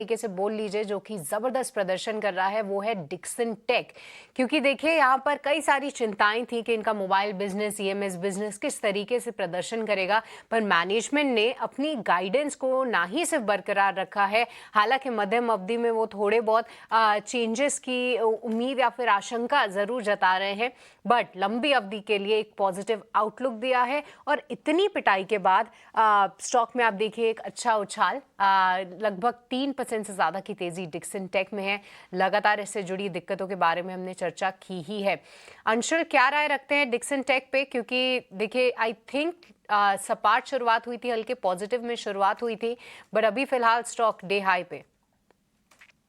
तरीके से बोल लीजिए जो कि जबरदस्त प्रदर्शन कर रहा है वो है डिक्सन टेक। क्योंकि देखिए यहाँ पर कई सारी चिंताएं थी कि इनका मोबाइल बिजनेस ईएमएस बिजनेस किस तरीके से प्रदर्शन करेगा, पर मैनेजमेंट ने अपनी गाइडेंस को ना ही सिर्फ बरकरार रखा है, हालांकि मध्यम अवधि में वो थोड़े बहुत चेंजेस की उम्मीद या फिर आशंका जरूर जता रहे हैं, बट लंबी अवधि के लिए एक पॉजिटिव आउटलुक दिया है। और इतनी पिटाई के बाद स्टॉक में आप देखिए एक अच्छा उछाल, लगभग 3% से ज्यादा की तेजी डिक्सन टेक में है। लगातार इससे जुड़ी दिक्कतों के बारे में हमने चर्चा की ही है। अंशुल, क्या राय रखते हैं डिक्सन टेक पे? क्योंकि देखिए आई थिंक सपाट शुरुआत हुई थी, हल्के पॉजिटिव में शुरुआत हुई थी, बट अभी फिलहाल स्टॉक डे हाई पे।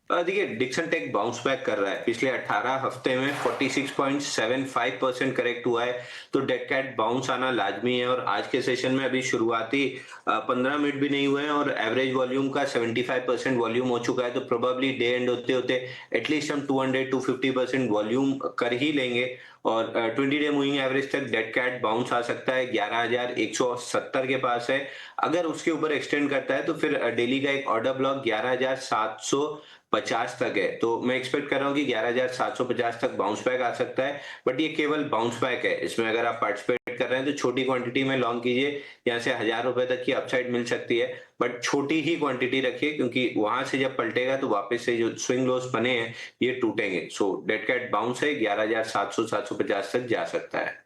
देखिए डिक्सन टेक बाउंस बैक कर रहा है। पिछले 18 हफ्ते में 46.75% करेक्ट हुआ है, तो डेड कैट बाउंस आना लाजमी है। और आज के सेशन में अभी शुरुआती 15 मिनट भी नहीं हुए हैं और एवरेज वॉल्यूम का 75% वॉल्यूम हो चुका है, तो प्रोबेबली डे एंड होते होते एटलीस्ट हम 200-250% वॉल्यूम कर ही लेंगे। और 20 डे मूविंग एवरेज तक डेड कैट बाउंस आ सकता है, 11,170 के पास है। अगर उसके ऊपर एक्सटेंड करता है तो फिर डेली का एक ऑर्डर ब्लॉक 11,750 तक है, तो मैं एक्सपेक्ट कर रहा हूँ कि 11,750 तक बाउंस बैक आ सकता है। बट ये केवल बाउंस बैक है, इसमें अगर आप पार्टिसिपेट कर रहे हैं तो छोटी क्वांटिटी में लॉन्ग कीजिए, यहाँ से 1,000 रुपए तक की अपसाइड मिल सकती है। बट छोटी ही क्वांटिटी रखिए, क्योंकि वहां से जब पलटेगा तो वापस से जो स्विंग लोस बने हैं ये टूटेंगे। सो डेड कैट बाउंस है, 11,700-750 तक जा सकता है।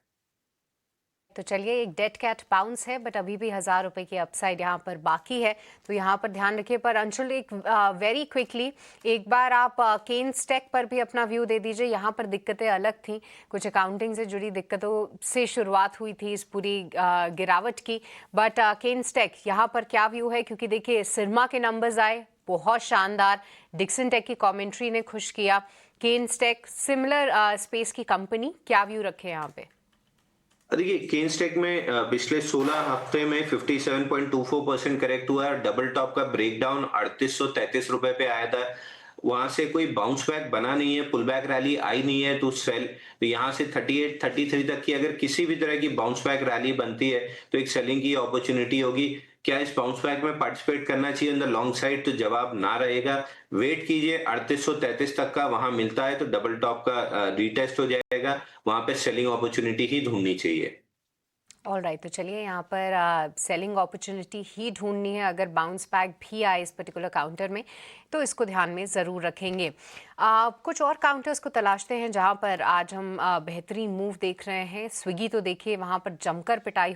तो चलिए, एक डेड कैट बाउंस है, बट अभी भी 1,000 रुपए की अपसाइड यहाँ पर बाकी है, तो यहाँ पर ध्यान रखिए। पर अंशुल, एक वेरी क्विकली एक बार आप केन स्टेक पर भी अपना व्यू दे दीजिए। यहाँ पर दिक्कतें अलग थी, कुछ अकाउंटिंग से जुड़ी दिक्कतों से शुरुआत हुई थी इस पूरी गिरावट की, बट केन स्टेक यहाँ पर क्या व्यू है? क्योंकि देखिए सिरमा के नंबर्स आए बहुत शानदार, डिक्सन टेक की कमेंट्री ने खुश किया, केन स्टेक सिमिलर स्पेस की कंपनी, क्या व्यू रखे यहाँ पे? देखिए केन स्टेक में पिछले 16 हफ्ते में 57.24% करेक्ट हुआ है। डबल टॉप का ब्रेकडाउन 3833 रुपए पे आया था, वहां से कोई बाउंस बैक बना नहीं है, पुल बैक रैली आई नहीं है, तो सेल, तो यहाँ से 38-33 तक की अगर किसी भी तरह की बाउंस बैक रैली बनती है तो एक सेलिंग की अपॉर्चुनिटी होगी। क्या इस बाउंस बैक में पार्टिसिपेट करना चाहिए ऑन द लॉन्ग साइड? तो जवाब ना रहेगा। वेट कीजिए, 3833 तक का वहां मिलता है तो डबल टॉप का रीटेस्ट हो जाएगा, वहां पे सेलिंग अपॉर्चुनिटी ही ढूंढनी चाहिए। ऑल राइट, तो चलिए यहाँ पर सेलिंग अपॉर्चुनिटी ही ढूंढनी है। अगर बाउंस बैक भी आए इस पर्टिकुलर काउंटर में तो इसको ध्यान में ज़रूर रखेंगे। कुछ और काउंटर्स को तलाशते हैं जहाँ पर आज हम बेहतरीन मूव देख रहे हैं। स्विगी तो देखिए वहाँ पर जमकर पिटाई